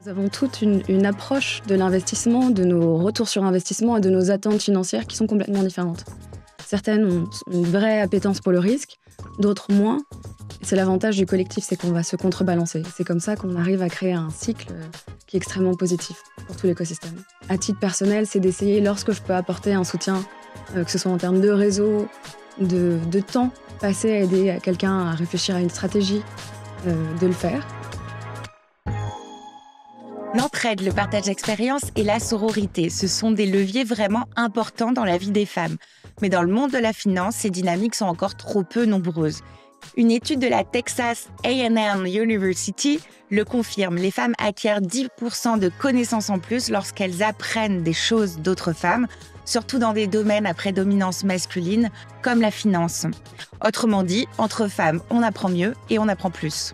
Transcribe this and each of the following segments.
Nous avons toute une approche de l'investissement, de nos retours sur investissement et de nos attentes financières qui sont complètement différentes. Certaines ont une vraie appétence pour le risque, d'autres moins. Et c'est l'avantage du collectif, c'est qu'on va se contrebalancer. C'est comme ça qu'on arrive à créer un cycle qui est extrêmement positif pour tout l'écosystème. À titre personnel, c'est d'essayer, lorsque je peux apporter un soutien, que ce soit en termes de réseau, de temps passé à aider quelqu'un à réfléchir à une stratégie, de le faire. L'entraide, le partage d'expériences et la sororité, ce sont des leviers vraiment importants dans la vie des femmes. Mais dans le monde de la finance, ces dynamiques sont encore trop peu nombreuses. Une étude de la Texas A&M University le confirme, les femmes acquièrent 10% de connaissances en plus lorsqu'elles apprennent des choses d'autres femmes, surtout dans des domaines à prédominance masculine, comme la finance. Autrement dit, entre femmes, on apprend mieux et on apprend plus.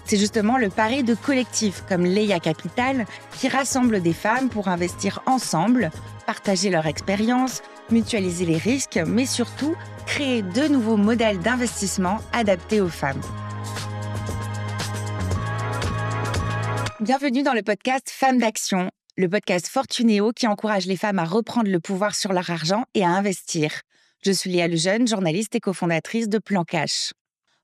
C'est justement le pari de collectifs comme Leia Capital qui rassemble des femmes pour investir ensemble, partager leur expérience, mutualiser les risques, mais surtout créer de nouveaux modèles d'investissement adaptés aux femmes. Bienvenue dans le podcast Femmes d'Action, le podcast Fortunéo qui encourage les femmes à reprendre le pouvoir sur leur argent et à investir. Je suis Léa Lejeune, journaliste et cofondatrice de Plan Cash.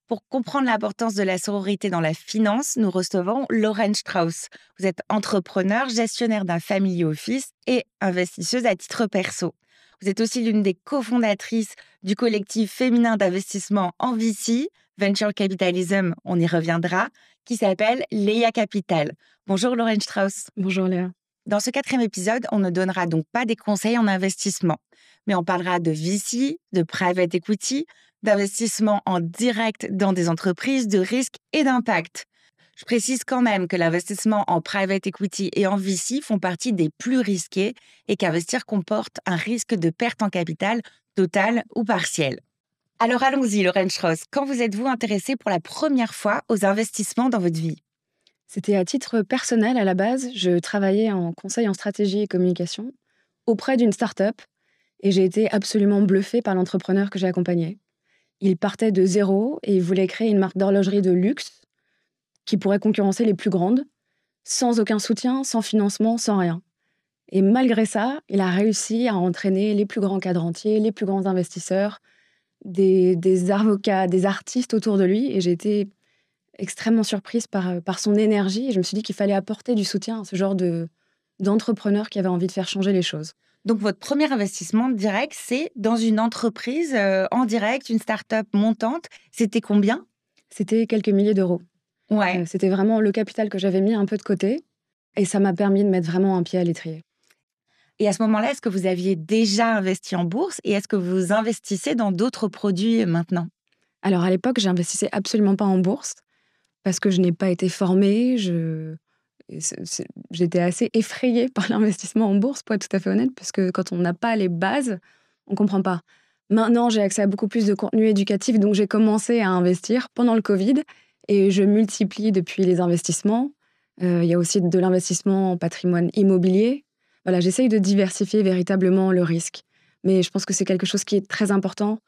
Pour comprendre l'importance de la sororité dans la finance, nous recevons Lauren Strauss. Vous êtes entrepreneur, gestionnaire d'un family office et investisseuse à titre perso. Vous êtes aussi l'une des cofondatrices du collectif féminin d'investissement en VC, Venture Capitalism, on y reviendra, qui s'appelle Leia Capital. Bonjour Lauren Strauss. Bonjour Léa. Dans ce 4e épisode, on ne donnera donc pas des conseils en investissement, mais on parlera de VC, de private equity, d'investissement en direct dans des entreprises, de risque et d'impact. Je précise quand même que l'investissement en private equity et en VC font partie des plus risqués et qu'investir comporte un risque de perte en capital total ou partiel. Alors allons-y, Lauren Strauss. Quand vous êtes-vous intéressée pour la première fois aux investissements dans votre vie ? C'était à titre personnel à la base. Je travaillais en conseil en stratégie et communication auprès d'une start-up et j'ai été absolument bluffée par l'entrepreneur que j'ai accompagné. Il partait de zéro et il voulait créer une marque d'horlogerie de luxe qui pourrait concurrencer les plus grandes, sans aucun soutien, sans financement, sans rien. Et malgré ça, il a réussi à entraîner les plus grands quadrantiers, les plus grands investisseurs, des avocats, des artistes autour de lui. Et j'ai été extrêmement surprise par son énergie. Et je me suis dit qu'il fallait apporter du soutien à ce genre d'entrepreneur qui avait envie de faire changer les choses. Donc, votre premier investissement direct, c'est dans une entreprise en direct, une start-up montante. C'était combien ? C'était quelques milliers d'euros. Ouais. C'était vraiment le capital que j'avais mis un peu de côté. Et ça m'a permis de mettre vraiment un pied à l'étrier. Et à ce moment-là, est-ce que vous aviez déjà investi en bourse et est-ce que vous investissez dans d'autres produits maintenant ? Alors, à l'époque, j'investissais absolument pas en bourse parce que je n'ai pas été formée. J'étais assez effrayée par l'investissement en bourse, pour être tout à fait honnête, parce que quand on n'a pas les bases, on ne comprend pas. Maintenant, j'ai accès à beaucoup plus de contenu éducatif, donc j'ai commencé à investir pendant le Covid et je multiplie depuis les investissements. Il y a aussi de l'investissement en patrimoine immobilier. Voilà, j'essaye de diversifier véritablement le risque. Mais je pense que c'est quelque chose qui est très important.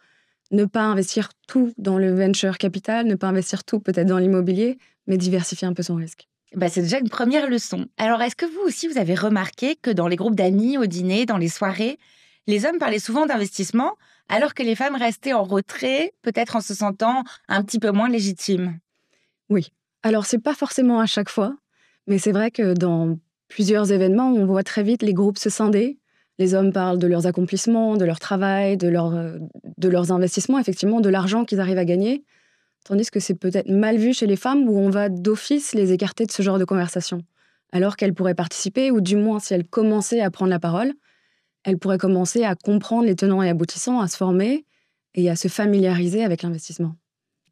Ne pas investir tout dans le venture capital, ne pas investir tout peut-être dans l'immobilier, mais diversifier un peu son risque. C'est déjà une première leçon. Alors, est-ce que vous aussi, vous avez remarqué que dans les groupes d'amis, au dîner, dans les soirées, les hommes parlaient souvent d'investissement, alors que les femmes restaient en retrait, peut-être en se sentant un petit peu moins légitimes ? Oui. Alors, c'est pas forcément à chaque fois, mais c'est vrai que dans plusieurs événements, on voit très vite les groupes se scinder. Les hommes parlent de leurs accomplissements, de leur travail, de leurs investissements, effectivement, de l'argent qu'ils arrivent à gagner. Tandis que c'est peut-être mal vu chez les femmes où on va d'office les écarter de ce genre de conversation. Alors qu'elles pourraient participer, ou du moins si elles commençaient à prendre la parole, elles pourraient commencer à comprendre les tenants et aboutissants, à se former et à se familiariser avec l'investissement.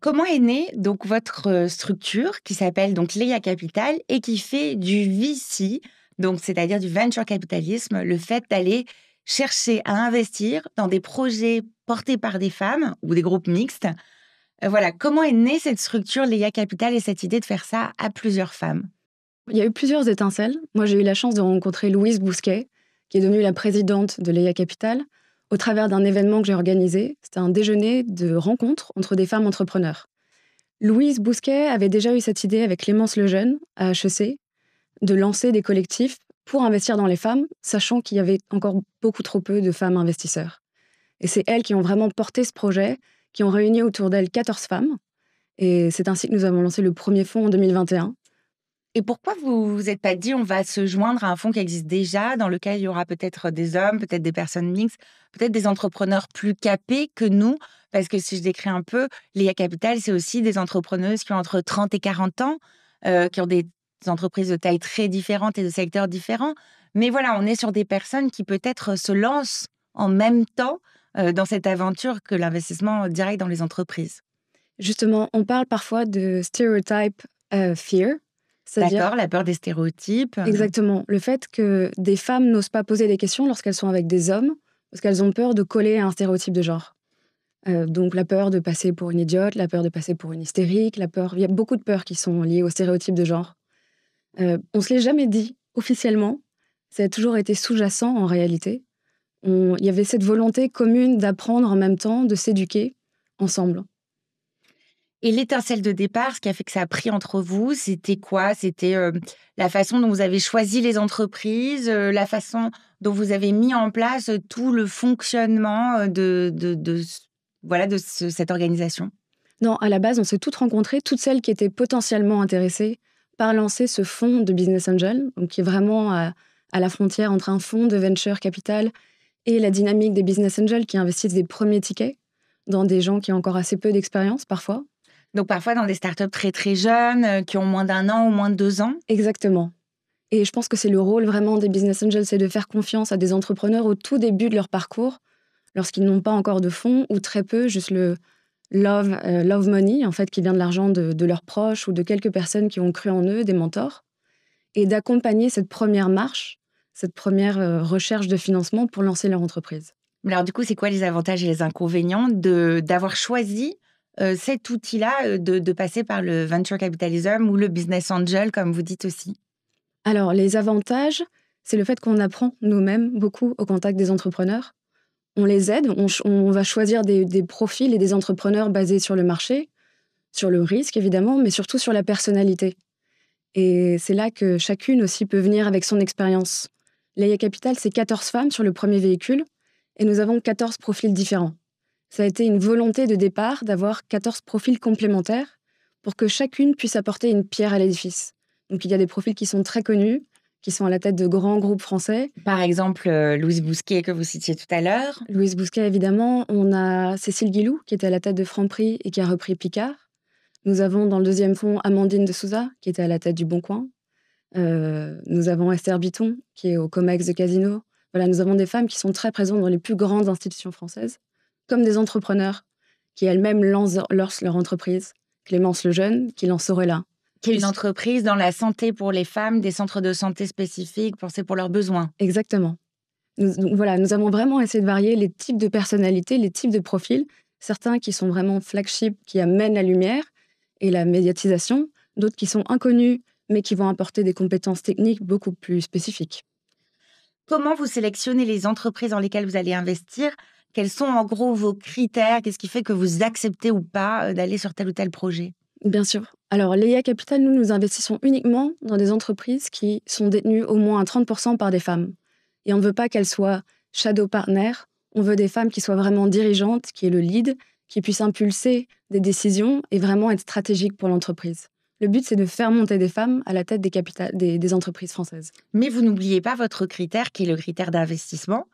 Comment est née donc votre structure qui s'appelle donc Leia Capital et qui fait du VC, donc c'est-à-dire du venture capitalisme, le fait d'aller chercher à investir dans des projets portés par des femmes ou des groupes mixtes. Voilà, comment est née cette structure Leia Capital et cette idée de faire ça à plusieurs femmes ? Il y a eu plusieurs étincelles. Moi, j'ai eu la chance de rencontrer Louise Bousquet, qui est devenue la présidente de Leia Capital, au travers d'un événement que j'ai organisé. C'était un déjeuner de rencontre entre des femmes entrepreneurs. Louise Bousquet avait déjà eu cette idée avec Clémence Lejeune à HEC. de lancer des collectifs pour investir dans les femmes, sachant qu'il y avait encore beaucoup trop peu de femmes investisseurs. Et c'est elles qui ont vraiment porté ce projet, qui ont réuni autour d'elles 14 femmes. Et c'est ainsi que nous avons lancé le premier fonds en 2021. Et pourquoi vous vous êtes pas dit: «On va se joindre à un fonds qui existe déjà, dans lequel il y aura peut-être des hommes, peut-être des personnes mixtes, peut-être des entrepreneurs plus capés que nous?» Parce que si je décris un peu, Léa Capital, c'est aussi des entrepreneuses qui ont entre 30 et 40 ans, qui ont des entreprises de taille très différentes et de secteurs différents. Mais voilà, on est sur des personnes qui peut-être se lancent en même temps, dans cette aventure que l'investissement direct dans les entreprises. Justement, on parle parfois de stereotype fear, c'est-à-dire D'accord, la peur des stéréotypes. exactement le fait que des femmes n'osent pas poser des questions lorsqu'elles sont avec des hommes, parce qu'elles ont peur de coller à un stéréotype de genre. Donc la peur de passer pour une idiote, la peur de passer pour une hystérique, la peur, il y a beaucoup de peurs qui sont liées au stéréotype de genre. On se l'est jamais dit officiellement, ça a toujours été sous-jacent en réalité. Il y avait cette volonté commune d'apprendre en même temps, de s'éduquer ensemble. Et l'étincelle de départ, ce qui a fait que ça a pris entre vous, c'était quoi? C'était, la façon dont vous avez choisi les entreprises, la façon dont vous avez mis en place, tout le fonctionnement, de cette organisation? Non, à la base, on s'est toutes rencontrées, toutes celles qui étaient potentiellement intéressées par lancer ce fonds de business angel, donc qui est vraiment à la frontière entre un fonds de venture capital et la dynamique des business angels qui investissent des premiers tickets dans des gens qui ont encore assez peu d'expérience parfois. Donc parfois dans des startups très, très jeunes, qui ont moins d'un an ou moins de 2 ans? Exactement. Et je pense que c'est le rôle vraiment des business angels, c'est de faire confiance à des entrepreneurs au tout début de leur parcours, lorsqu'ils n'ont pas encore de fonds ou très peu, juste le love money, en fait, qui vient de l'argent de leurs proches ou de quelques personnes qui ont cru en eux, des mentors, et d'accompagner cette première marche, cette première recherche de financement pour lancer leur entreprise. Mais alors du coup, c'est quoi les avantages et les inconvénients d'avoir choisi, cet outil-là, de passer par le venture capitalism ou le business angel comme vous dites aussi? Alors, les avantages, c'est le fait qu'on apprend nous-mêmes beaucoup au contact des entrepreneurs. On les aide, on va choisir des profils et des entrepreneurs basés sur le marché, sur le risque évidemment, mais surtout sur la personnalité. Et c'est là que chacune aussi peut venir avec son expérience. Leia Capital, c'est 14 femmes sur le premier véhicule et nous avons 14 profils différents. Ça a été une volonté de départ d'avoir 14 profils complémentaires pour que chacune puisse apporter une pierre à l'édifice. Donc il y a des profils qui sont très connus, qui sont à la tête de grands groupes français. Par exemple, Louise Bousquet que vous citiez tout à l'heure. Louise Bousquet, évidemment. On a Cécile Guilou, qui était à la tête de Franprix et qui a repris Picard. Nous avons dans le deuxième fonds Amandine de Souza, qui était à la tête du Bon Coin. Nous avons Esther Bitton, qui est au COMEX de Casino. Voilà, nous avons des femmes qui sont très présentes dans les plus grandes institutions françaises, comme des entrepreneurs qui elles-mêmes lancent leur entreprise. Clémence Lejeune, qui lance Sorella. Qui est une entreprise dans la santé pour les femmes, des centres de santé spécifiques pensés pour leurs besoins. Exactement. Donc voilà, nous avons vraiment essayé de varier les types de personnalités, les types de profils. Certains qui sont vraiment flagship, qui amènent la lumière et la médiatisation. D'autres qui sont inconnus, mais qui vont apporter des compétences techniques beaucoup plus spécifiques. Comment vous sélectionnez les entreprises dans lesquelles vous allez investir? Quels sont en gros vos critères? Qu'est-ce qui fait que vous acceptez ou pas, d'aller sur tel ou tel projet? Bien sûr. Alors, Leia Capital, nous investissons uniquement dans des entreprises qui sont détenues au moins à 30% par des femmes. Et on ne veut pas qu'elles soient shadow partners. On veut des femmes qui soient vraiment dirigeantes, qui aient le lead, qui puissent impulser des décisions et vraiment être stratégiques pour l'entreprise. Le but, c'est de faire monter des femmes à la tête des entreprises françaises. Mais vous n'oubliez pas votre critère qui est le critère d'investissement.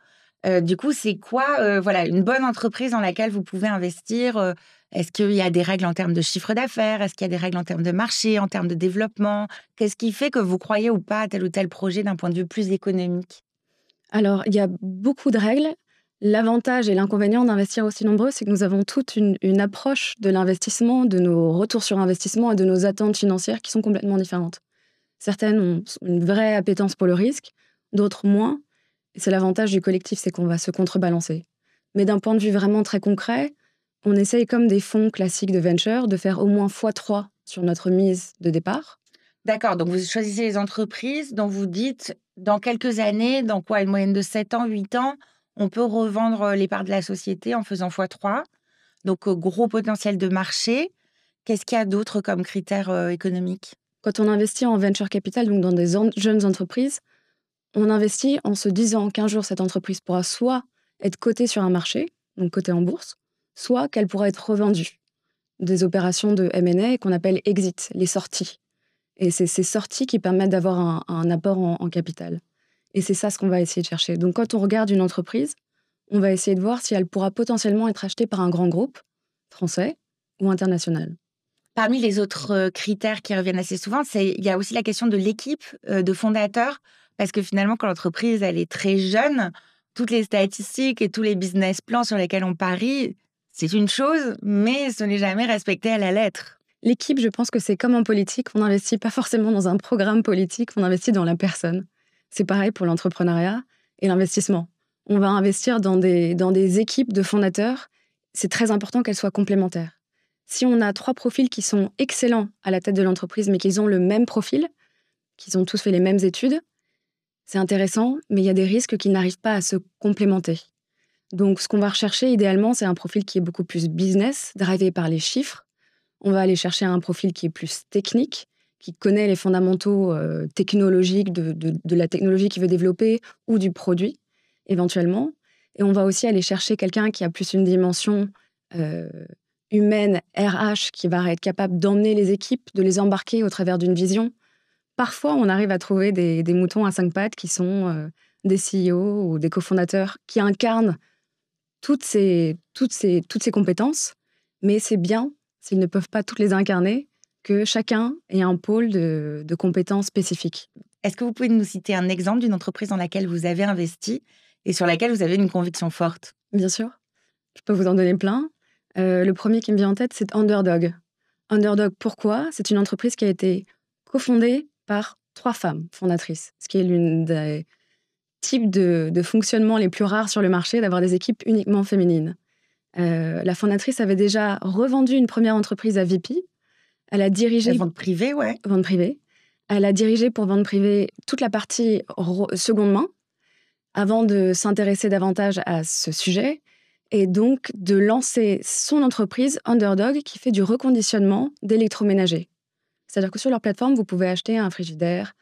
Du coup, c'est quoi, voilà, une bonne entreprise dans laquelle vous pouvez investir? Est-ce qu'il y a des règles en termes de chiffre d'affaires? Est-ce qu'il y a des règles en termes de marché, en termes de développement? Qu'est-ce qui fait que vous croyez ou pas à tel ou tel projet d'un point de vue plus économique? Alors, il y a beaucoup de règles. L'avantage et l'inconvénient d'investir aussi nombreux, c'est que nous avons toute une approche de l'investissement, de nos retours sur investissement et de nos attentes financières qui sont complètement différentes. Certaines ont une vraie appétence pour le risque, d'autres moins. Et c'est l'avantage du collectif, c'est qu'on va se contrebalancer. Mais d'un point de vue vraiment très concret, on essaye, comme des fonds classiques de venture, de faire au moins x3 sur notre mise de départ. D'accord, donc vous choisissez les entreprises dont vous dites, dans quelques années, dans quoi? Une moyenne de 7 ans, 8 ans, on peut revendre, les parts de la société en faisant x3. Donc, gros potentiel de marché. Qu'est-ce qu'il y a d'autre comme critères, économiques? Quand on investit en venture capital, donc dans des jeunes entreprises, on investit en se disant qu'un jour, cette entreprise pourra soit être cotée sur un marché, donc cotée en bourse, soit qu'elle pourra être revendue. Des opérations de M&A qu'on appelle exit, les sorties. Et c'est ces sorties qui permettent d'avoir un apport en capital. Et c'est ça ce qu'on va essayer de chercher. Donc quand on regarde une entreprise, on va essayer de voir si elle pourra potentiellement être achetée par un grand groupe français ou international. Parmi les autres critères qui reviennent assez souvent, il y a aussi la question de l'équipe de fondateurs, parce que finalement, quand l'entreprise elle est très jeune, toutes les statistiques et tous les business plans sur lesquels on parie, c'est une chose, mais ce n'est jamais respecté à la lettre. L'équipe, je pense que c'est comme en politique, on n'investit pas forcément dans un programme politique, on investit dans la personne. C'est pareil pour l'entrepreneuriat et l'investissement. On va investir dans des équipes de fondateurs. C'est très important qu'elles soient complémentaires. Si on a 3 profils qui sont excellents à la tête de l'entreprise, mais qu'ils ont le même profil, qu'ils ont tous fait les mêmes études, c'est intéressant, mais il y a des risques qu'ils n'arrivent pas à se complémenter. Donc, ce qu'on va rechercher idéalement, c'est un profil qui est beaucoup plus business, drivé par les chiffres. On va aller chercher un profil qui est plus technique, qui connaît les fondamentaux technologiques de la technologie qu'il veut développer ou du produit, éventuellement. Et on va aussi aller chercher quelqu'un qui a plus une dimension humaine, RH, qui va être capable d'emmener les équipes, de les embarquer au travers d'une vision. Parfois, on arrive à trouver des moutons à 5 pattes qui sont des CEO ou des cofondateurs qui incarnent toutes ces compétences, mais c'est bien, s'ils ne peuvent pas toutes les incarner, que chacun ait un pôle de compétences spécifiques. Est-ce que vous pouvez nous citer un exemple d'une entreprise dans laquelle vous avez investi et sur laquelle vous avez une conviction forte? Bien sûr, je peux vous en donner plein. Le premier qui me vient en tête, c'est Underdog. Underdog, pourquoi? C'est une entreprise qui a été cofondée par 3 femmes fondatrices, ce qui est l'une des types de fonctionnement les plus rares sur le marché, d'avoir des équipes uniquement féminines. La fondatrice avait déjà revendu une première entreprise à VP. Elle a dirigé... Vente privée, ouais. Vente privée. Elle a dirigé pour vente privée toute la partie seconde main, avant de s'intéresser davantage à ce sujet, et donc de lancer son entreprise Underdog, qui fait du reconditionnement d'électroménager. C'est-à-dire que sur leur plateforme, vous pouvez acheter un frigidaire,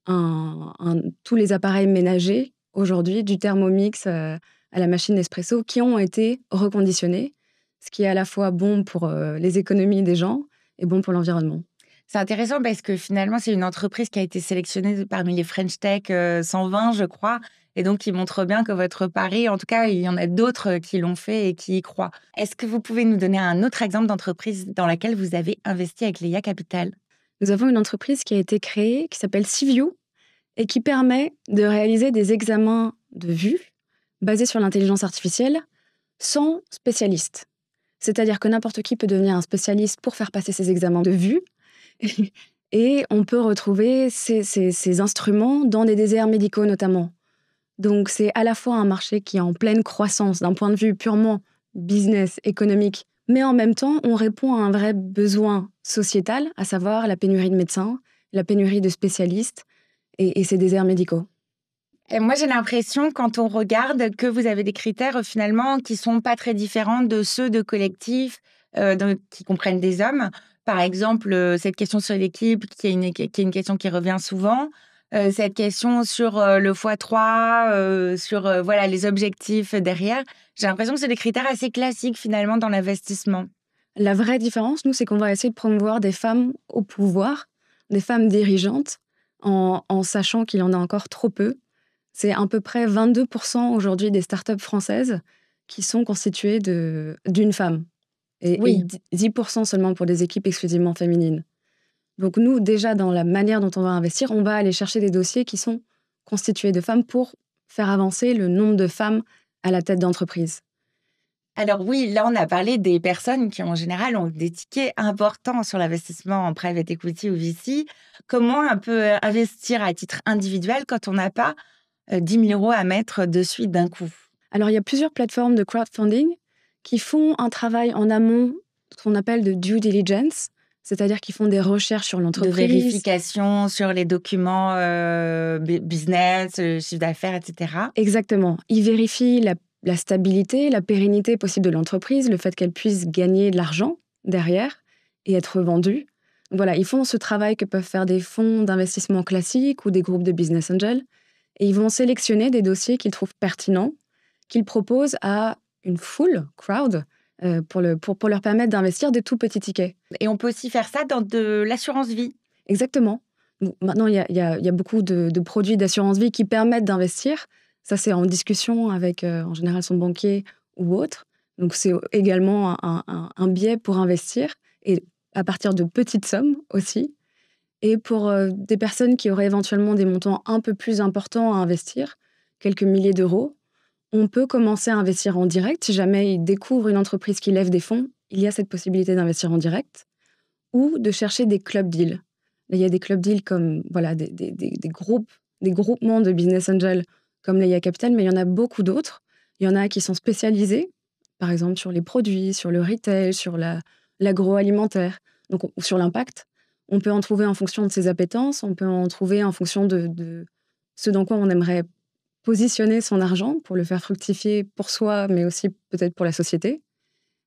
tous les appareils ménagers, aujourd'hui, du Thermomix à la machine Nespresso, qui ont été reconditionnés, ce qui est à la fois bon pour les économies des gens et bon pour l'environnement. C'est intéressant parce que finalement, c'est une entreprise qui a été sélectionnée parmi les French Tech 120, je crois, et donc qui montre bien que votre pari, en tout cas, il y en a d'autres qui l'ont fait et qui y croient. Est-ce que vous pouvez nous donner un autre exemple d'entreprise dans laquelle vous avez investi avec Leia Capital? Nous avons une entreprise qui a été créée, qui s'appelle Cview, et qui permet de réaliser des examens de vue basés sur l'intelligence artificielle sans spécialiste. C'est-à-dire que n'importe qui peut devenir un spécialiste pour faire passer ses examens de vue. Et on peut retrouver ces instruments dans des déserts médicaux notamment. Donc c'est à la fois un marché qui est en pleine croissance d'un point de vue purement business, économique, mais en même temps, on répond à un vrai besoin sociétal, à savoir la pénurie de médecins, la pénurie de spécialistes et ces déserts médicaux. Et moi, j'ai l'impression, quand on regarde, que vous avez des critères finalement qui sont pas très différents de ceux de collectifs qui comprennent des hommes. Par exemple, cette question sur l'équipe, qui est une question qui revient souvent. Cette question sur le x3, sur voilà, les objectifs derrière. J'ai l'impression que c'est des critères assez classiques finalement dans l'investissement. La vraie différence, nous, c'est qu'on va essayer de promouvoir des femmes au pouvoir, des femmes dirigeantes, en sachant qu'il y en a encore trop peu. C'est à peu près 22% aujourd'hui des startups françaises qui sont constituées d'une femme. Et 10% seulement pour des équipes exclusivement féminines. Donc nous, déjà, dans la manière dont on va investir, on va aller chercher des dossiers qui sont constitués de femmes pour faire avancer le nombre de femmes à la tête d'entreprise. Alors oui, là, on a parlé des personnes qui, en général, ont des tickets importants sur l'investissement en private equity ou VC. Comment on peut investir à titre individuel quand on n'a pas 10 000 € à mettre de suite d'un coup? Alors, il y a plusieurs plateformes de crowdfunding qui font un travail en amont, ce qu'on appelle de due diligence, c'est-à-dire qu'ils font des recherches sur l'entreprise. De vérification sur les documents business, chiffre d'affaires, etc. Exactement. Ils vérifient la stabilité, la pérennité possible de l'entreprise, le fait qu'elle puisse gagner de l'argent derrière et être vendue. Voilà, ils font ce travail que peuvent faire des fonds d'investissement classiques ou des groupes de business angels. Et ils vont sélectionner des dossiers qu'ils trouvent pertinents, qu'ils proposent à une full crowd pour leur permettre d'investir des tout petits tickets. Et on peut aussi faire ça dans de l'assurance vie. Exactement. Donc, maintenant, il y a beaucoup de produits d'assurance vie qui permettent d'investir. Ça, c'est en discussion avec, en général, son banquier ou autre. Donc, c'est également un biais pour investir, et à partir de petites sommes aussi. Et pour des personnes qui auraient éventuellement des montants un peu plus importants à investir, quelques milliers d'euros, on peut commencer à investir en direct. Si jamais ils découvrent une entreprise qui lève des fonds, il y a cette possibilité d'investir en direct ou de chercher des club deals. Là, il y a des club deals comme voilà, des groupes, des groupements de business angels comme Leia Capital, mais il y en a beaucoup d'autres. Il y en a qui sont spécialisés, par exemple sur les produits, sur le retail, sur l'agroalimentaire, donc ou sur l'impact. On peut en trouver en fonction de ses appétences, on peut en trouver en fonction de ce dans quoi on aimerait positionner son argent pour le faire fructifier pour soi, mais aussi peut-être pour la société.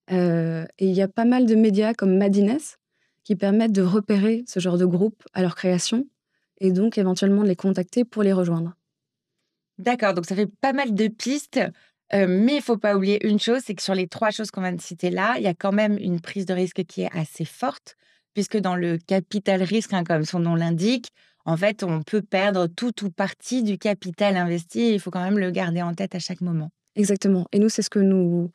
Et il y a pas mal de médias comme Madines qui permettent de repérer ce genre de groupe à leur création et donc éventuellement de les contacter pour les rejoindre. D'accord, donc ça fait pas mal de pistes, mais il faut pas oublier une chose, c'est que sur les 3 choses qu'on vient de citer là, il y a quand même une prise de risque qui est assez forte, puisque dans le capital risque, hein, comme son nom l'indique, en fait, on peut perdre tout ou partie du capital investi et il faut quand même le garder en tête à chaque moment. Exactement. Et nous, c'est ce que nous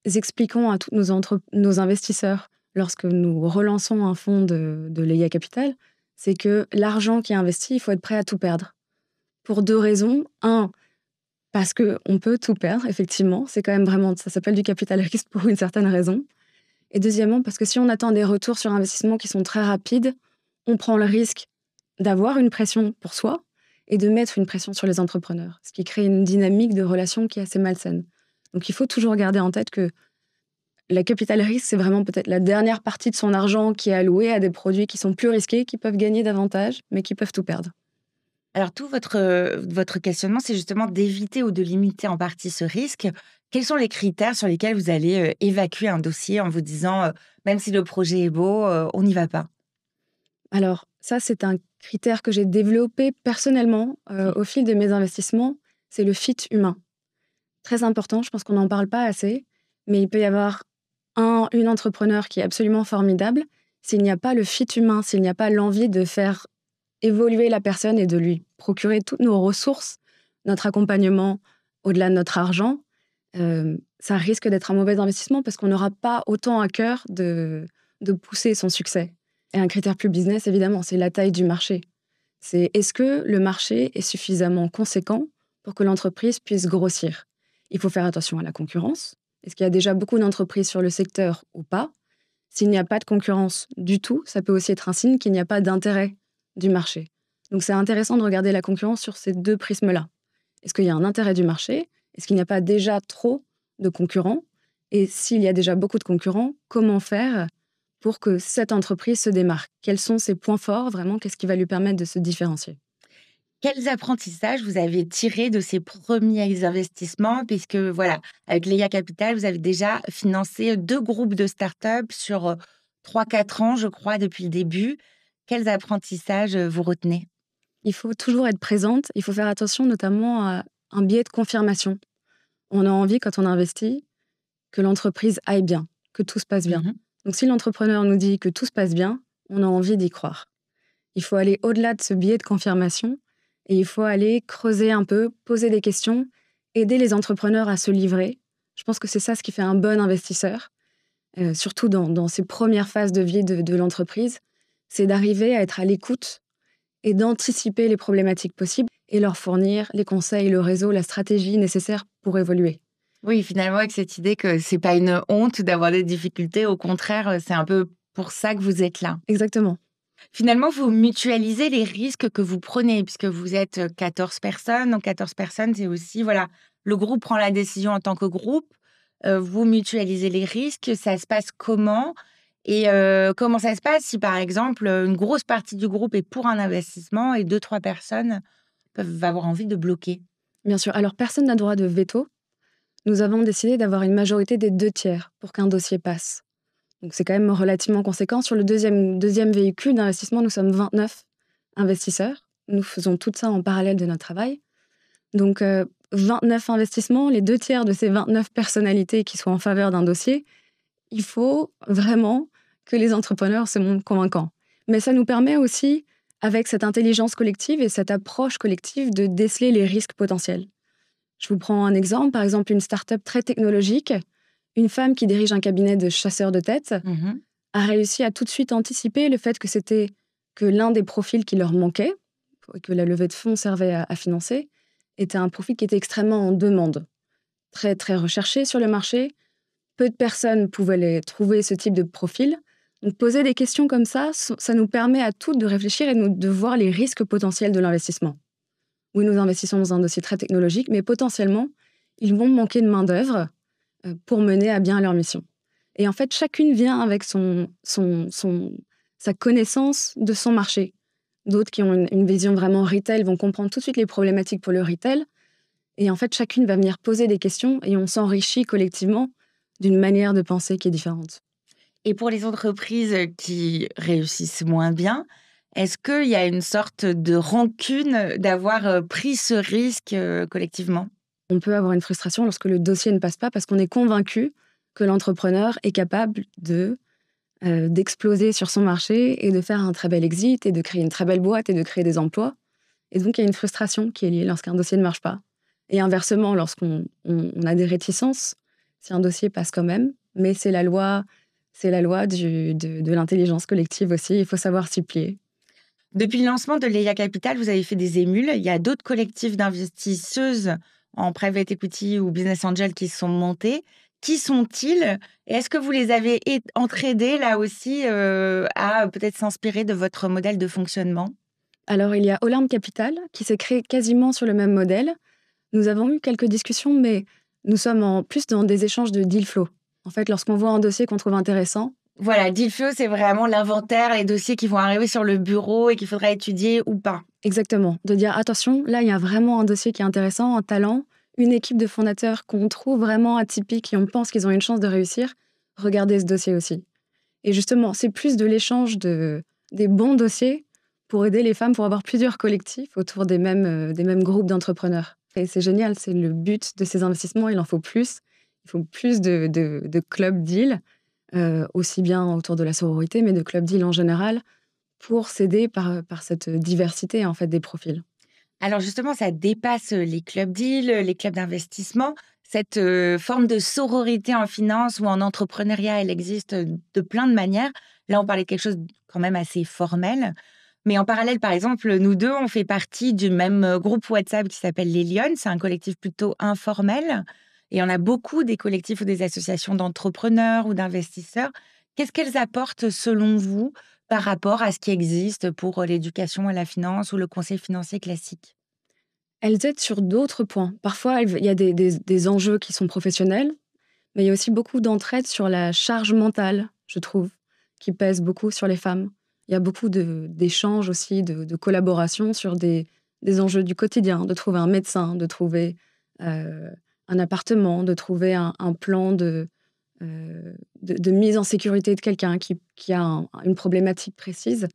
expliquons à tous nos investisseurs lorsque nous relançons un fonds de Leia Capital, c'est que l'argent qui est investi, il faut être prêt à tout perdre. Pour 2 raisons. Un, parce qu'on peut tout perdre, effectivement. C'est quand même vraiment, ça s'appelle du capital risque pour une certaine raison. Et deuxièmement, parce que si on attend des retours sur investissement qui sont très rapides, on prend le risque d'avoir une pression pour soi et de mettre une pression sur les entrepreneurs, ce qui crée une dynamique de relation qui est assez malsaine. Donc il faut toujours garder en tête que la capital risque, c'est vraiment peut-être la dernière partie de son argent qui est allouée à des produits qui sont plus risqués, qui peuvent gagner davantage, mais qui peuvent tout perdre. Alors tout votre questionnement, c'est justement d'éviter ou de limiter en partie ce risque. Quels sont les critères sur lesquels vous allez, évacuer un dossier en vous disant, «Même si le projet est beau, on n'y va pas»? Alors ça, c'est un critère que j'ai développé personnellement Mmh. au fil de mes investissements, c'est le fit humain. Très important, je pense qu'on n'en parle pas assez, mais il peut y avoir une entrepreneur qui est absolument formidable. S'il n'y a pas le fit humain, s'il n'y a pas l'envie de faire évoluer la personne et de lui procurer toutes nos ressources, notre accompagnement, au-delà de notre argent, ça risque d'être un mauvais investissement parce qu'on n'aura pas autant à cœur de pousser son succès. Et un critère plus business, évidemment, c'est la taille du marché. C'est est-ce que le marché est suffisamment conséquent pour que l'entreprise puisse grossir? Il faut faire attention à la concurrence. Est-ce qu'il y a déjà beaucoup d'entreprises sur le secteur ou pas? S'il n'y a pas de concurrence du tout, ça peut aussi être un signe qu'il n'y a pas d'intérêt du marché. Donc c'est intéressant de regarder la concurrence sur ces deux prismes-là. Est-ce qu'il y a un intérêt du marché? Est-ce qu'il n'y a pas déjà trop de concurrents? Et s'il y a déjà beaucoup de concurrents, comment faire pour que cette entreprise se démarque? Quels sont ses points forts vraiment? Qu'est-ce qui va lui permettre de se différencier? Quels apprentissages vous avez tirés de ces premiers investissements? Puisque voilà, avec Leia Capital, vous avez déjà financé 2 groupes de start-up sur, 3-4 ans, je crois, depuis le début. Quels apprentissages, vous retenez? Il faut toujours être présente. Il faut faire attention notamment à un biais de confirmation. On a envie, quand on investit, que l'entreprise aille bien, que tout se passe bien. Mmh. Donc si l'entrepreneur nous dit que tout se passe bien, on a envie d'y croire. Il faut aller au-delà de ce biais de confirmation et il faut aller creuser un peu, poser des questions, aider les entrepreneurs à se livrer. Je pense que c'est ça ce qui fait un bon investisseur, surtout dans ces premières phases de vie de l'entreprise, c'est d'arriver à être à l'écoute et d'anticiper les problématiques possibles et leur fournir les conseils, le réseau, la stratégie nécessaire pour évoluer. Oui, finalement, avec cette idée que c'est pas une honte d'avoir des difficultés, au contraire, c'est un peu pour ça que vous êtes là. Exactement. Finalement, vous mutualisez les risques que vous prenez puisque vous êtes, 14 personnes. Donc 14 personnes, c'est aussi voilà, le groupe prend la décision en tant que groupe, vous mutualisez les risques. Ça se passe comment? Et comment ça se passe si, par exemple, une grosse partie du groupe est pour un investissement et 2-3 personnes peuvent avoir envie de bloquer? Bien sûr. Alors, personne n'a droit de veto. Nous avons décidé d'avoir une majorité des 2 tiers pour qu'un dossier passe. Donc, c'est quand même relativement conséquent. Sur le deuxième véhicule d'investissement, nous sommes 29 investisseurs. Nous faisons tout ça en parallèle de notre travail. Donc, 29 investissements, les 2 tiers de ces 29 personnalités qui soient en faveur d'un dossier, il faut vraiment que les entrepreneurs se montrent convaincants. Mais ça nous permet aussi, avec cette intelligence collective et cette approche collective, de déceler les risques potentiels. Je vous prends un exemple, par exemple une start-up très technologique, une femme qui dirige un cabinet de chasseurs de tête Mhm. a réussi à tout de suite anticiper le fait que l'un des profils qui leur manquait, que la levée de fonds servait à financer, était un profil qui était extrêmement en demande, très, très recherché sur le marché. Peu de personnes pouvaient trouver ce type de profil. Donc, poser des questions comme ça nous permet à toutes de réfléchir et de voir les risques potentiels de l'investissement. Oui, nous investissons dans un dossier très technologique, mais potentiellement, ils vont manquer de main-d'œuvre pour mener à bien leur mission. Et en fait, chacune vient avec sa connaissance de son marché. D'autres qui ont une vision vraiment retail vont comprendre tout de suite les problématiques pour le retail. Et en fait, chacune va venir poser des questions et on s'enrichit collectivement d'une manière de penser qui est différente. Et pour les entreprises qui réussissent moins bien, est-ce qu'il y a une sorte de rancune d'avoir pris ce risque collectivement? On peut avoir une frustration lorsque le dossier ne passe pas parce qu'on est convaincu que l'entrepreneur est capable d'exploser sur son marché et de faire un très bel exit et de créer une très belle boîte et de créer des emplois. Et donc, il y a une frustration qui est liée lorsqu'un dossier ne marche pas. Et inversement, lorsqu'on a des réticences, si un dossier passe quand même, mais c'est la loi de l'intelligence collective aussi, il faut savoir s'y plier. Depuis le lancement de Leia Capital, vous avez fait des émules. Il y a d'autres collectifs d'investisseuses en private equity ou business angel qui se sont montés. Qui sont-ils? Et est-ce que vous les avez entraînés là aussi à peut-être s'inspirer de votre modèle de fonctionnement? Alors, il y a Olympe Capital qui s'est créé quasiment sur le même modèle. Nous avons eu quelques discussions, mais nous sommes en plus dans des échanges de deal flow. En fait, lorsqu'on voit un dossier qu'on trouve intéressant, Voilà, deal flow, c'est vraiment l'inventaire, les dossiers qui vont arriver sur le bureau et qu'il faudra étudier ou pas. exactement, de dire attention, là, il y a vraiment un dossier qui est intéressant, un talent, une équipe de fondateurs qu'on trouve vraiment atypique et on pense qu'ils ont une chance de réussir. Regardez ce dossier aussi. Et justement, c'est plus de l'échange des bons dossiers pour aider les femmes pour avoir plusieurs collectifs autour des mêmes groupes d'entrepreneurs. Et c'est génial, c'est le but de ces investissements, il en faut plus. Il faut plus de club deal, aussi bien autour de la sororité, mais de club deal en général, pour s'aider par cette diversité en fait, des profils. Alors justement, ça dépasse les clubs deals, les clubs d'investissement. Cette forme de sororité en finance ou en entrepreneuriat, elle existe de plein de manières. Là, on parlait de quelque chose quand même assez formel. Mais en parallèle, par exemple, nous deux, on fait partie du même groupe WhatsApp qui s'appelle Les Lyonnes. C'est un collectif plutôt informel. Et on a beaucoup des collectifs ou des associations d'entrepreneurs ou d'investisseurs. Qu'est-ce qu'elles apportent selon vous par rapport à ce qui existe pour l'éducation à la finance ou le conseil financier classique? Elles aident sur d'autres points. Parfois, il y a des enjeux qui sont professionnels, mais il y a aussi beaucoup d'entraide sur la charge mentale, je trouve, qui pèse beaucoup sur les femmes. Il y a beaucoup d'échanges aussi, de collaboration sur des enjeux du quotidien, de trouver un médecin, de trouver euh, un appartement, de trouver un plan de mise en sécurité de quelqu'un qui a une problématique précise.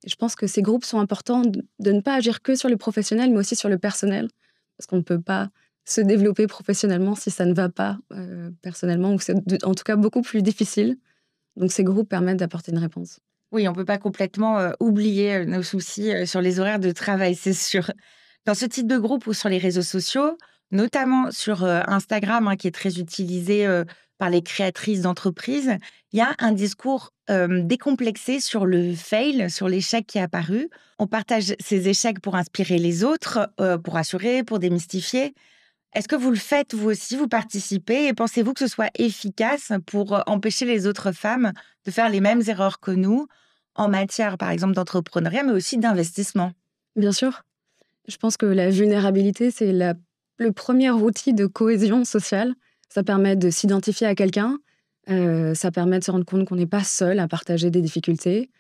Et je pense que ces groupes sont importants de ne pas agir que sur le professionnel, mais aussi sur le personnel, parce qu'on ne peut pas se développer professionnellement si ça ne va pas personnellement, ou c'est en tout cas beaucoup plus difficile. Donc ces groupes permettent d'apporter une réponse. Oui, on peut pas complètement, oublier, nos soucis, sur les horaires de travail, c'est sûr. Dans ce type de groupe ou sur les réseaux sociaux, notamment sur, Instagram, hein, qui est très utilisé, par les créatrices d'entreprises, il y a un discours, décomplexé sur le fail, sur l'échec qui est apparu. On partage ses échecs pour inspirer les autres, pour rassurer, pour démystifier. Est-ce que vous le faites vous aussi, vous participez et pensez-vous que ce soit efficace pour, empêcher les autres femmes de faire les mêmes erreurs que nous, en matière, par exemple, d'entrepreneuriat, mais aussi d'investissement? Bien sûr, je pense que la vulnérabilité, c'est le premier outil de cohésion sociale. Ça permet de s'identifier à quelqu'un, ça permet de se rendre compte qu'on n'est pas seul à partager des difficultés.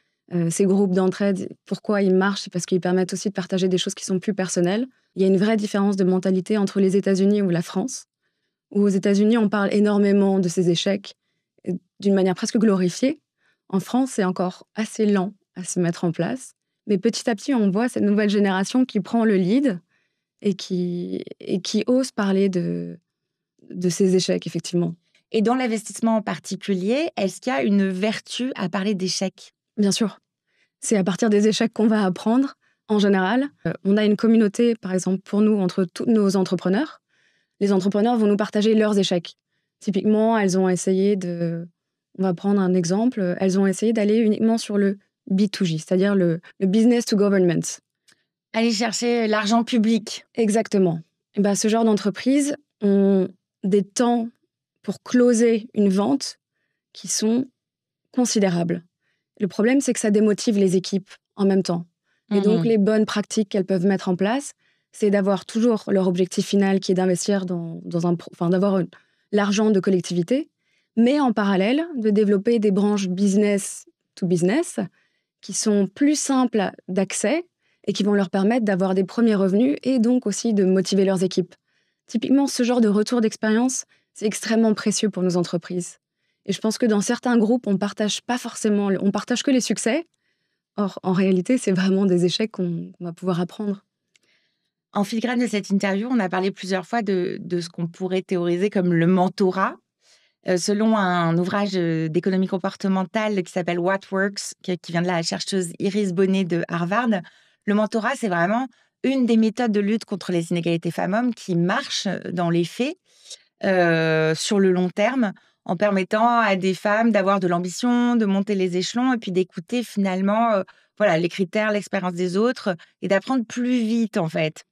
Ces groupes d'entraide, pourquoi ils marchent? C'est parce qu'ils permettent aussi de partager des choses qui sont plus personnelles. Il y a une vraie différence de mentalité entre les États-Unis ou la France, où aux États-Unis, on parle énormément de ses échecs, d'une manière presque glorifiée. En France, c'est encore assez lent à se mettre en place. Mais petit à petit, on voit cette nouvelle génération qui prend le lead et qui ose parler de ses échecs, effectivement. Et dans l'investissement en particulier, est-ce qu'il y a une vertu à parler d'échecs? Bien sûr, c'est à partir des échecs qu'on va apprendre. En général, on a une communauté, par exemple, pour nous, entre tous nos entrepreneurs. Les entrepreneurs vont nous partager leurs échecs. Typiquement, elles ont essayé de... On va prendre un exemple. Elles ont essayé d'aller uniquement sur le B2G, c'est-à-dire le business to government. Aller chercher l'argent public. Exactement. Et ben, ce genre d'entreprises ont des temps pour closer une vente qui sont considérables. Le problème, c'est que ça démotive les équipes en même temps. Et donc, les bonnes pratiques qu'elles peuvent mettre en place, c'est d'avoir toujours leur objectif final qui est d'investir d'avoir l'argent de collectivité, mais en parallèle, de développer des branches business to business qui sont plus simples d'accès et qui vont leur permettre d'avoir des premiers revenus et donc aussi de motiver leurs équipes. Typiquement, ce genre de retour d'expérience, c'est extrêmement précieux pour nos entreprises. Et je pense que dans certains groupes, on partage que les succès. Or, en réalité, c'est vraiment des échecs qu'on va pouvoir apprendre. En filigrane de cette interview, on a parlé plusieurs fois de ce qu'on pourrait théoriser comme le mentorat. Selon un ouvrage d'économie comportementale qui s'appelle What Works, qui vient de la chercheuse Iris Bonet de Harvard, le mentorat, c'est vraiment une des méthodes de lutte contre les inégalités femmes-hommes qui marche dans les faits sur le long terme, en permettant à des femmes d'avoir de l'ambition, de monter les échelons et puis d'écouter finalement les critères, l'expérience des autres et d'apprendre plus vite en fait.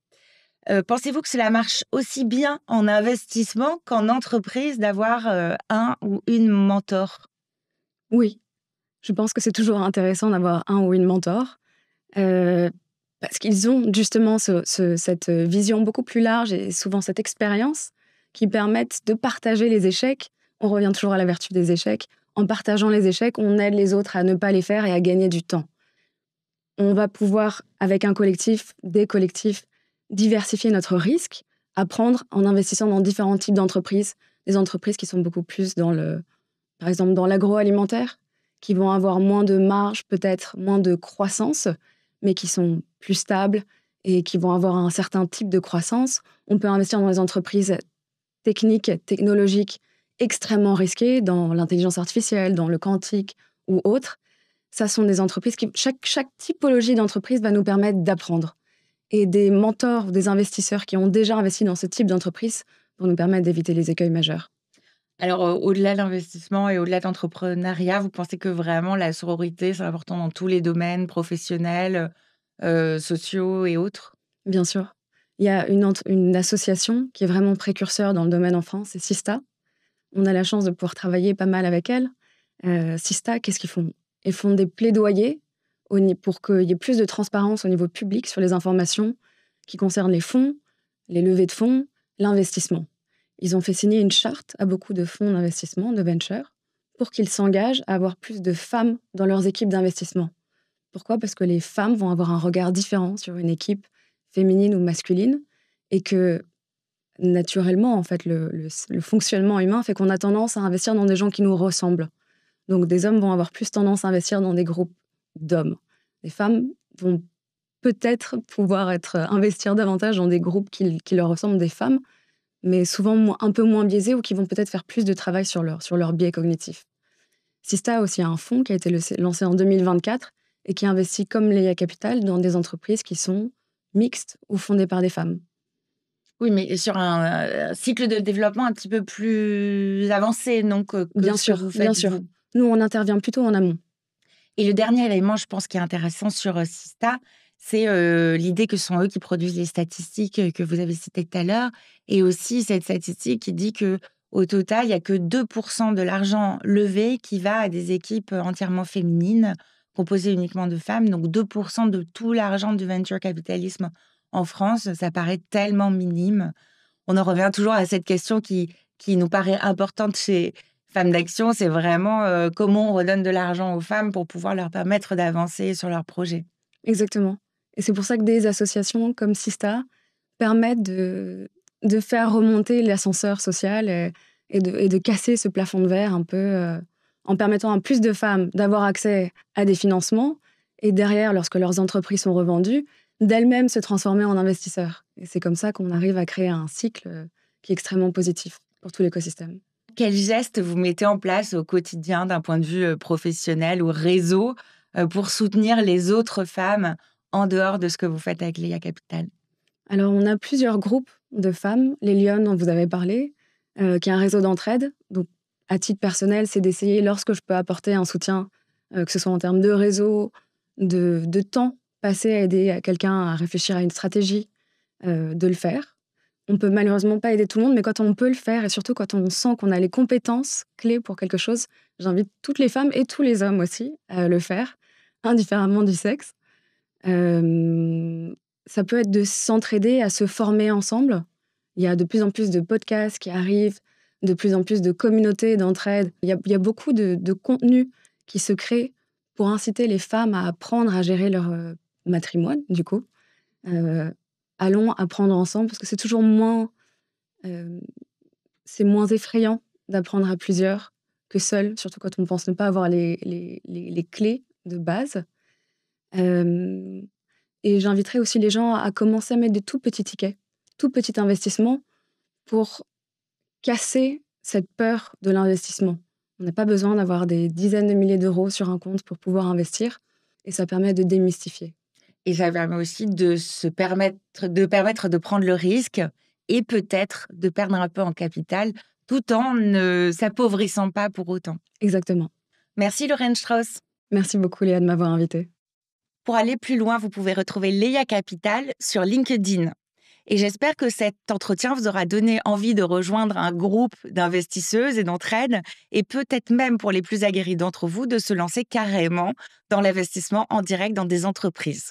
Pensez-vous que cela marche aussi bien en investissement qu'en entreprise d'avoir un ou une mentor? Oui, je pense que c'est toujours intéressant d'avoir un ou une mentor parce qu'ils ont justement cette vision beaucoup plus large et souvent cette expérience qui permettent de partager les échecs. On revient toujours à la vertu des échecs. En partageant les échecs, on aide les autres à ne pas les faire et à gagner du temps. On va pouvoir, avec un collectif, des collectifs, diversifier notre risque, apprendre en investissant dans différents types d'entreprises, des entreprises qui sont beaucoup plus par exemple dans l'agroalimentaire, qui vont avoir moins de marge, peut-être moins de croissance, mais qui sont plus stables et qui vont avoir un certain type de croissance. On peut investir dans des entreprises techniques, technologiques, extrêmement risquées, dans l'intelligence artificielle, dans le quantique ou autres. Ça sont des entreprises chaque typologie d'entreprise va nous permettre d'apprendre. Et des mentors, des investisseurs qui ont déjà investi dans ce type d'entreprise vont nous permettre d'éviter les écueils majeurs. Alors, au-delà de l'investissement et au-delà de l'entrepreneuriat, vous pensez que vraiment la sororité, c'est important dans tous les domaines professionnels, sociaux et autres? Bien sûr. Il y a une association qui est vraiment précurseur dans le domaine en France, c'est Sista. On a la chance de pouvoir travailler pas mal avec elle. Sista, qu'est-ce qu'ils font? Ils font des plaidoyers pour qu'il y ait plus de transparence au niveau public sur les informations qui concernent les fonds, les levées de fonds, l'investissement. Ils ont fait signer une charte à beaucoup de fonds d'investissement, de venture, pour qu'ils s'engagent à avoir plus de femmes dans leurs équipes d'investissement. Pourquoi? Parce que les femmes vont avoir un regard différent sur une équipe féminine ou masculine et que, naturellement, en fait, le fonctionnement humain fait qu'on a tendance à investir dans des gens qui nous ressemblent. Donc, des hommes vont avoir plus tendance à investir dans des groupes d'hommes. Les femmes vont peut-être pouvoir investir davantage dans des groupes qui leur ressemblent des femmes, mais souvent un peu moins biaisés ou qui vont peut-être faire plus de travail sur leur biais cognitif. Sista a aussi un fonds qui a été lancé en 2024 et qui investit comme Leia Capital dans des entreprises qui sont mixtes ou fondées par des femmes. Oui, mais sur un cycle de développement un petit peu plus avancé, donc que Bien ce que sûr, vous bien faites sûr. vous. Nous, on intervient plutôt en amont. Et le dernier élément, je pense, qui est intéressant sur Sista, c'est l'idée que ce sont eux qui produisent les statistiques que vous avez citées tout à l'heure, et aussi cette statistique qui dit que au total, il y a que 2% de l'argent levé qui va à des équipes entièrement féminines, composées uniquement de femmes. Donc 2% de tout l'argent du venture capitalisme en France, ça paraît tellement minime. On en revient toujours à cette question qui nous paraît importante chez Femmes d'Action, c'est vraiment comment on redonne de l'argent aux femmes pour pouvoir leur permettre d'avancer sur leurs projets. Exactement. Et c'est pour ça que des associations comme Sista permettent de faire remonter l'ascenseur social et de casser ce plafond de verre un peu en permettant à plus de femmes d'avoir accès à des financements et derrière, lorsque leurs entreprises sont revendues, d'elles-mêmes se transformer en investisseurs. Et c'est comme ça qu'on arrive à créer un cycle qui est extrêmement positif pour tout l'écosystème. Quels gestes vous mettez en place au quotidien d'un point de vue professionnel ou réseau pour soutenir les autres femmes en dehors de ce que vous faites avec Leia Capital? Alors, on a plusieurs groupes de femmes, les Lionnes dont vous avez parlé, qui est un réseau d'entraide. Donc, à titre personnel, c'est d'essayer, lorsque je peux apporter un soutien, que ce soit en termes de réseau, de temps passé à aider quelqu'un à réfléchir à une stratégie, de le faire. On peut malheureusement pas aider tout le monde, mais quand on peut le faire et surtout quand on sent qu'on a les compétences clés pour quelque chose, j'invite toutes les femmes et tous les hommes aussi à le faire, indifféremment du sexe. Ça peut être de s'entraider, à se former ensemble. Il y a de plus en plus de podcasts qui arrivent, de plus en plus de communautés d'entraide. Il y a beaucoup de contenus qui se créent pour inciter les femmes à apprendre à gérer leur matrimoine, du coup. Allons apprendre ensemble, parce que c'est toujours moins, c'est moins effrayant d'apprendre à plusieurs que seul, surtout quand on pense ne pas avoir les clés de base. Et j'inviterai aussi les gens à commencer à mettre des tout petits tickets, tout petits investissements pour casser cette peur de l'investissement. On n'a pas besoin d'avoir des dizaines de milliers d'euros sur un compte pour pouvoir investir et ça permet de démystifier. Et ça permet aussi de permettre de prendre le risque et peut-être de perdre un peu en capital tout en ne s'appauvrissant pas pour autant. Exactement. Merci Lorraine Strauss. Merci beaucoup Léa de m'avoir invitée. Pour aller plus loin, vous pouvez retrouver Leia Capital sur LinkedIn. Et j'espère que cet entretien vous aura donné envie de rejoindre un groupe d'investisseuses et d'entraide et peut-être même pour les plus aguerris d'entre vous de se lancer carrément dans l'investissement en direct dans des entreprises.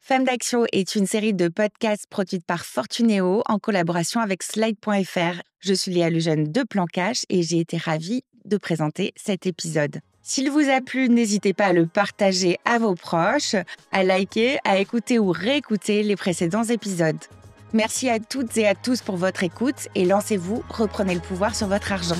Femmes d'Action est une série de podcasts produite par Fortunéo en collaboration avec Slide.fr. Je suis Léa Lejeune de Plan Cash et j'ai été ravie de présenter cet épisode. S'il vous a plu, n'hésitez pas à le partager à vos proches, à liker, à écouter ou réécouter les précédents épisodes. Merci à toutes et à tous pour votre écoute et lancez-vous, reprenez le pouvoir sur votre argent.